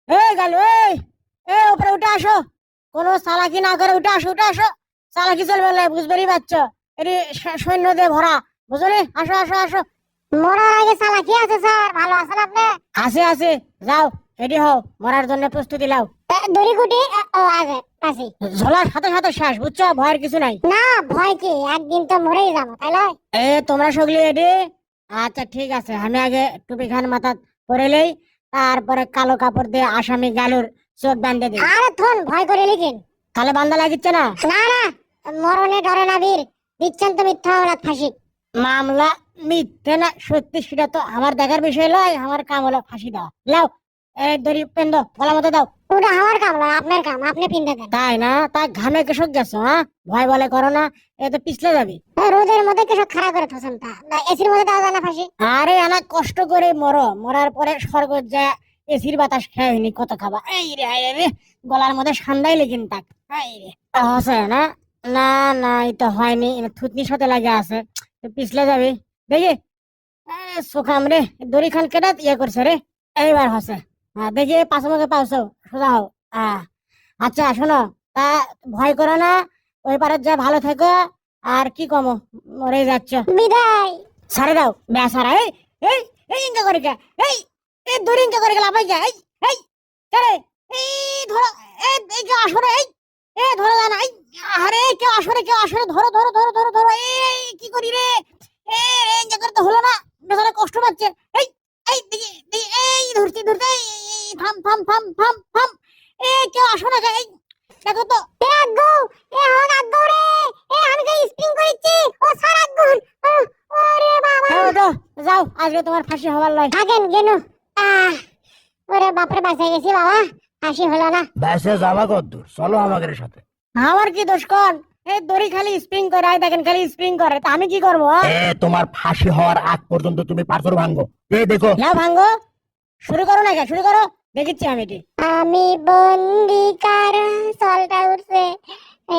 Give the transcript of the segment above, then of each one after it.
এই গেল এই এই উপরে উঠে আসো, কোনো চালাকি না করে উঠে আসো, উঠে আসো। চালাকি চলবে না, বুঝবেরই পারছো। এটি সৈন্য দিয়ে ভরা, বুঝলি? আসো আসো আসো। মরার আগে চালাকি আছে স্যার, ভালো আছেন আপনি? আছে আছে, যাও রেডি হও, মরার জন্য প্রস্তুতি নাও। দড়ি কুটি ও আছে আছি। ঝোলার সাথে সাথে শেষ, বুঝছো? ভয়ের কিছু নাই। না ভয় কি, একদিন তো মরেই যাবো, তাই নয়? তোমরা সকলে রেডি? আচ্ছা ঠিক আছে, আমি আগে টুপি খান মাথা পরে লই, তারপরে কালো কাপড় দিয়ে আসামি গালুর চোখ বাঁধে দিই। আরে থন, ভয় করে লিখেন। তাহলে বান্ধা লাগিচ্ছে না? না না, মরণে ডরে না বীর, দিচ্ছেন তো মিথ্যা মামলা ফাঁসি। মামলা মিথ্যে না সত্যি সেটা তো আমার দেখার বিষয় নয়, আমার কাম হলো ফাঁসি দেওয়া। লাও এই দড়ি পেন্দ গলা মতো দাও। ওটা আমার কাম নয়, আপনার কাম, আপনি পিন্ডে দেন। তাই না? তাই ঘামে কেসক গেছো? হ্যাঁ, ভয় বলে করো না, এ তো পিছলে যাবি। রোদের মধ্যে কেসব খাড়া করে থসেন, তা এসির মধ্যে দেওয়া যায় না ফাঁসি? আরে আনা কষ্ট করে মরো, মরার পরে স্বর্গ যা এসির বাতাস খেয়ে হয়নি, কত খাবা। এই রে হায় রে, গলার মধ্যে ঠান্ডাই লেগিন তাক। এই রে হসে না? না না, এই তো হয়নি, থুতনির সাথে লাগে আছে, তো পিছলে যাবি দেখি। সুখাম রে, দড়ি খান কেটে ইয়ে করছে রে। এইবার হসে। হ্যাঁ দেখি পাশে মুখে পাওছো, সোজা হও। আচ্ছা শোনো, তা ভয় করো না, ওই পারে যা ভালো থেকো। আর কি কমো, মরে যাচ্ছ। বিদায়। ছাড়ে দাও বেসারা। এই এই এই ইনকা করে কে? এই এই দড়ি ইনকা করে গেল আপাই কে? এই এই কারে? এই ধরো, এই এই কেউ আসরে, এই এই ধরো না, এই আরে কেউ আসরে, কেউ আসরে, ধরো ধরো ধরো ধরো ধরো। এই কি করি রে? এই ইনকা করে তো হলো না, বেচারা কষ্ট পাচ্ছে। এই এই দিকে দিকে, এই ধরতে ধরতে, এই থাম থাম থাম থাম থাম। এই কেউ আসো না, এই দেখো তো। এ আগ্গো, এ আমার আগ্গো রে, এ আমি তো স্প্রিং করিচ্ছি, ও সার আগ্গো। ওরে বাবা, হ্যাঁ ওঠো, যাও, আজকে তোমার ফাঁসি হবার লয়। থাকেন কেন? আহ, ওরে বাপরে, বাঁচা গেছি বাবা, ফাঁসি হলো না। ব্যাসে যাবা কদ্দূর, চলো আমাদের সাথে। আমার কি দোষ কন? এই দড়ি খালি স্প্রিং করে, আই দেখেন খালি স্প্রিং করে, তা আমি কি করবো? তোমার ফাঁসি হওয়ার আগ পর্যন্ত তুমি পাথর ভাঙো, দেখো। লাও ভাঙ্গো, শুরু করো না, শুরু করো, দেখিচ্ছি আমি এটি। আমি বন্দি কারা, সলটা উঠছে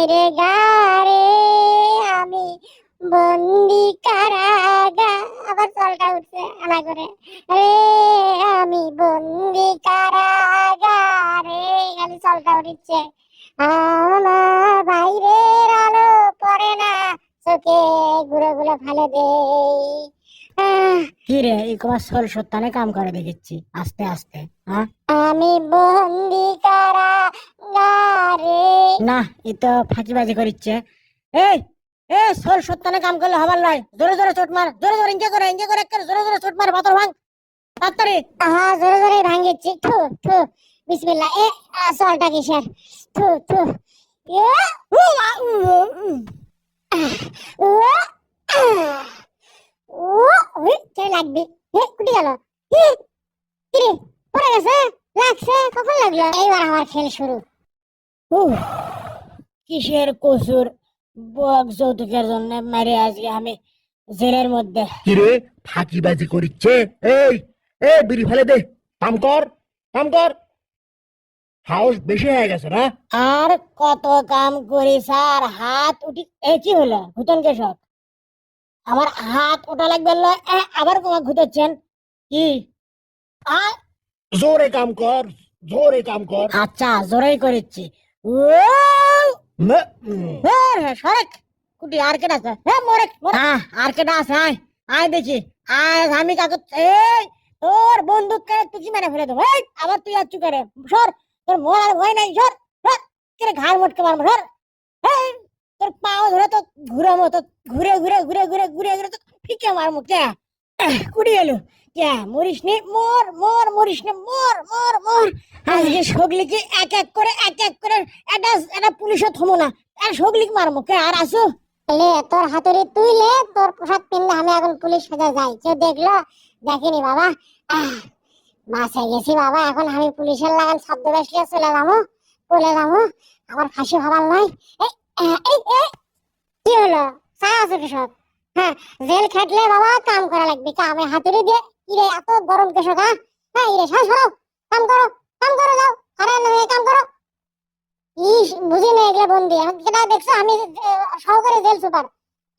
রে গারে, আমি বন্দি কারাগা, আবার সলটা উঠছে আনা করে রে, আমি বন্দি কারাগারে, খালি সলটা উঠছে। আমার বাইরের আলো পড়ে না চোখে, ঘুরে ঘুরে ফেলে দেই। কি রে, এই তোমার সোল সত্যানে কাম করে দেখিচ্ছি আস্তে আস্তে। হ্যাঁ আমি বন্দি কারাগারে। না, এ তো ফাঁকিবাজি করিচ্ছে। এই এ সোল সত্যানে কাম করলে হবার লয়, জোরে জোরে চোট মার, জোরে জোরে ইঞ্জে করে, ইঞ্জে করে, একেবারে জোরে জোরে চোট মার, পাথর ভাঙ তাড়াতাড়ি। হ্যাঁ জোরে জোরে ভাঙিচ্ছি। থু থু, বিসমিল্লাহ। সলটা কিসের? থু থু। এ, উ, আ, উ, উ। ও ও, ওই কে লাগবে? কুটি গেল? কিরে, পড়ে গেছে? লাগছে? কখন লাগলো? এইবার আমার খেল শুরু। উহ, কিসের কসুর, বক যৌতুকের জন্য মেরে আজকে আমি জেলের মধ্যে। কিরে, ফাঁকিবাজি করিচ্ছে? এই বিড়ি ফেলে দে, কাম কর, কাম কর। সাহস বেশি হয়ে গেছে না? আর কত কাম করি স্যার, হাত উঠি। এ কি হলো, ঘুতন কেশক? আমার হাত ওটা লাগবে না, আবার তোমার ঘুতোচ্ছেন কি? জোরে কাম কর, জোরে কাম কর। আচ্ছা জোরেই করেছি। ও না, সরেক কুটি, আর কেটা আছে? আর কেটা আছে? আয় আয় দেখি, আয় আমি কাকু। এই তোর বন্দুক কে তুই কি মেরে ফেলে দেবো। এই আবার তুই আচ্ছু করে সর, তোর মরার ভয় নাই, সর সর, কেরে ঘাড় মোটকে মারবো, সর। এই তোর পাও ধরে তো ঘুরামো, তো ঘুরে ঘুরে ঘুরে ঘুরে ঘুরে ঘুরে তো ফিকে মারমু। কে কুড়ি এলো? কে মরিস নি, মর মর, মরিস নি, মর মর মর। আজকে সগলিকে এক এক করে, এক এক করে, এটা এটা পুলিশও থমো না, আর সগলিক মারমু। কে আর আসো? লে তোর হাতুড়ি তুই লে, তোর পোশাক পিনলে আমি এখন পুলিশ সাজা যাই, কেউ দেখলো? দেখেনি বাবা। বাঁচে গেছি বাবা, এখন আমি পুলিশের লাগান শব্দ বেশলে চলে যাবো, চলে যাবো, আমার ফাঁসি হবার নয়। এই এই এই, কি হলো? চা আছে কৃষক? হ্যাঁ, জেল খাটলে বাবা কাম করা লাগবে, কামে হাতুড়ি দিয়ে। ইরে এত গরম কৃষক? হ্যাঁ ইরে, শ্বাস সরাও, কাম করো, কাম করো, যাও, আরে কাম করো। ইস, বুঝি না এগুলো বন্দি, যেটা দেখছো আমি সহকারী জেল সুপার।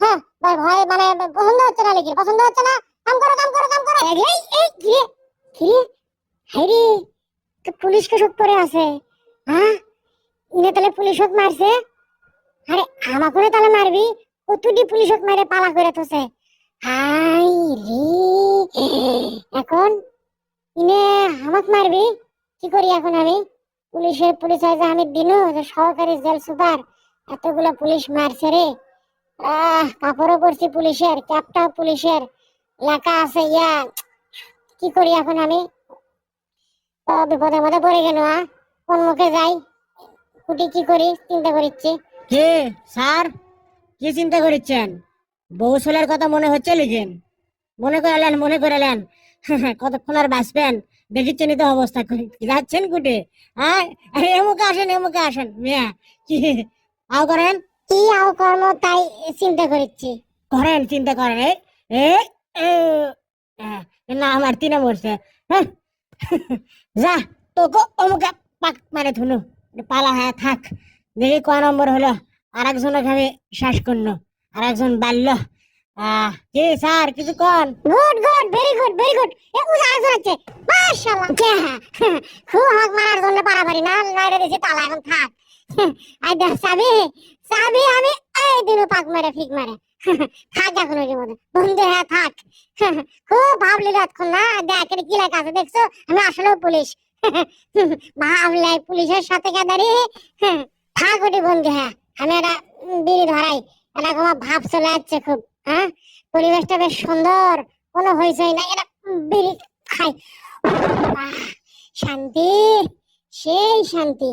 হ্যাঁ, ভয় মানে পছন্দ হচ্ছে না, লিখি পছন্দ হচ্ছে না। কাম করো, কাম করো, কাম করো। এই এই ঘিরে ঘিরে, হাইরে পুলিশ কেসত পরে আছে। হ্যাঁ, ইনে তাহলে পুলিশক মারছে। আরে আমাকে তাহলে মারবি, কতটি পুলিশক মারে পালা করে থছে। হাই রে, এখন ইনে আমাক মারবি, কি করি এখন আমি? পুলিশ যে আমি দিনু যে সহকারী জেল সুপার, এতগুলো পুলিশ মারছে রে। কাপড়ও পরছি পুলিশের, ক্যাপটাও পুলিশের, লেখা আছে ইয়া। কি করি এখন আমি? বিপদের মধ্যে পড়ে গেল। কোন মুখে যাই, কুটি কি করি চিন্তা করিচ্ছি। কে স্যার, কি চিন্তা করছেন? বউ ছেলের কথা মনে হচ্ছে লিখেন, মনে করালেন কতক্ষণ আর বাঁচবেন দেখিচ্ছেন তো অবস্থা। যাচ্ছেন কুটে? হ্যাঁ, এমুকে আসেন মিয়া, কি আও করেন? কি আও কর্ম তাই চিন্তা করিচ্ছি। চিন্তা করেন। না আমার তিনে মরছে। হ্যাঁ, যা তোকে অমুকে পাক মারে ধুনু, পালা হ্যাঁ থাক। দেখি কয় নম্বর হলো, আর একজনকে আমি শেষ করলো, আর একজন বাড়লো। কি স্যার কিছু কন? Good good, very good very good. এ উজা আছে মাশাআল্লাহ। খুব হক মারার জন্য পারাপারি না, লাইরে দিছি তালা এখন থাক। আই দেখ চাবি আমি এই দিন পাক মারে ফিক মারে থাক এখন ওই মধ্যে বন্ধু। হ্যাঁ থাক। খুব ভাবলি রাতক্ষণ না, দেখ এটা কি লেখা আছে দেখছো? আমি আসলেও পুলিশ। ভাবলাই পুলিশের সাথে কাদারি। থাক ওটি বন্ধু। হ্যাঁ আমি একটা বিড়ি ধরাই, এটা তোমার ভাব চলে যাচ্ছে খুব। হ্যাঁ, পরিবেশটা বেশ সুন্দর, কোনো হইচই নাই, এটা বিড়ি খাই। শান্তি, সেই শান্তি।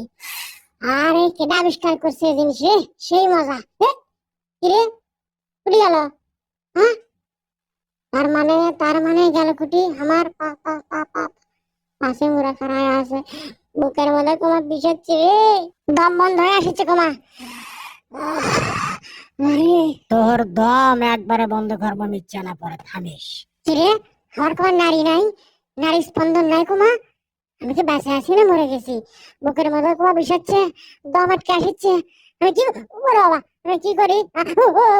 আরে কেডা আবিষ্কার করছে এই জিনিস রে, সেই মজা। কিরে কুটি গেল? হ্যাঁ, তার মানে গেল কুটি আমার পাশে মুড়া খারায় আছে, বুকের মধ্যে তোমার বিষাচ্ছে রে, দম বন্ধ হয়ে আসছে কমা। তোর দম একবারে বন্ধ করবো, নিচ্ছে না পরে থামিস। কিরে আমার কোনো নারী নাই, নারী স্পন্দন নাই কুমা? আমি কি বেঁচে আছি না মরে গেছি? বুকের মধ্যে কুমা বিষাচ্ছে, দম আটকে আসছে। আমি কি বাবা, আমি কি করি?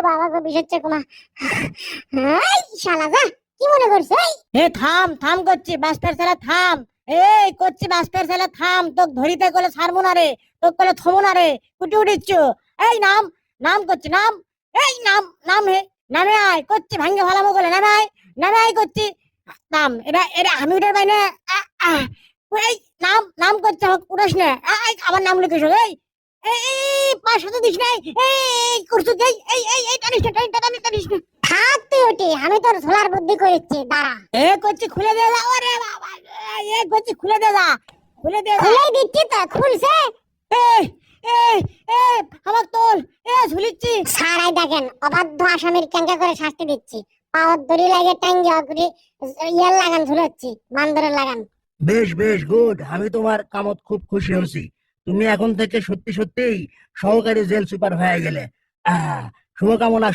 বাবা গো বিষাচ্ছে কুমা। শালা যা, কি মনে করছো? থাম করছি বাসপের ছেলে, থাম। এই করছি বাসপের ছেলে, থাম। তোকে ধরিতে গেলে ছাড়বো না রে, তোকে গেলে থমো না রে, কুটি উঠিচ্ছ। এই নাম করছি, নাম। এই নাম হে, নামে আয় করছি, ভাঙ্গে ভালামো গেলে নামে আয় করছি। নাম, এটা আমি উঠার পাই না। এই নাম করছে, উঠাস না। আমার নাম লিখিস। এই 500 দিস নাই, এই করছো, এই টানিস না। থাক তুই ওটি, আমি তোর ঝোলার বুদ্ধি করেছি, দাঁড়া। করছি খুলে দে যা। ওরে বাবা, করছি খুলে দে যা, খুলে দিচ্ছি তো, খুলছে। আমার তোল, ঝুলিচ্ছি। সারাই দেখেন, অবাধ্য আসামির কেঙ্কা করে শাস্তি দিচ্ছি। পাওয়ার দড়ি লাগে টাঙ্গি অগরি ইয়ার লাগান ঝুলাচ্ছি, বান্দরের লাগান। বেশ বেশ গুড, আমি তোমার কামত খুব খুশি হয়েছি। তুমি এখন থেকে সত্যি সত্যিই সহকারী জেল সুপার হয়ে গেলে। শুভকামনা।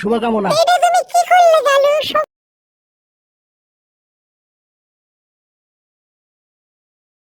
এটা তুমি কি করলে গেল?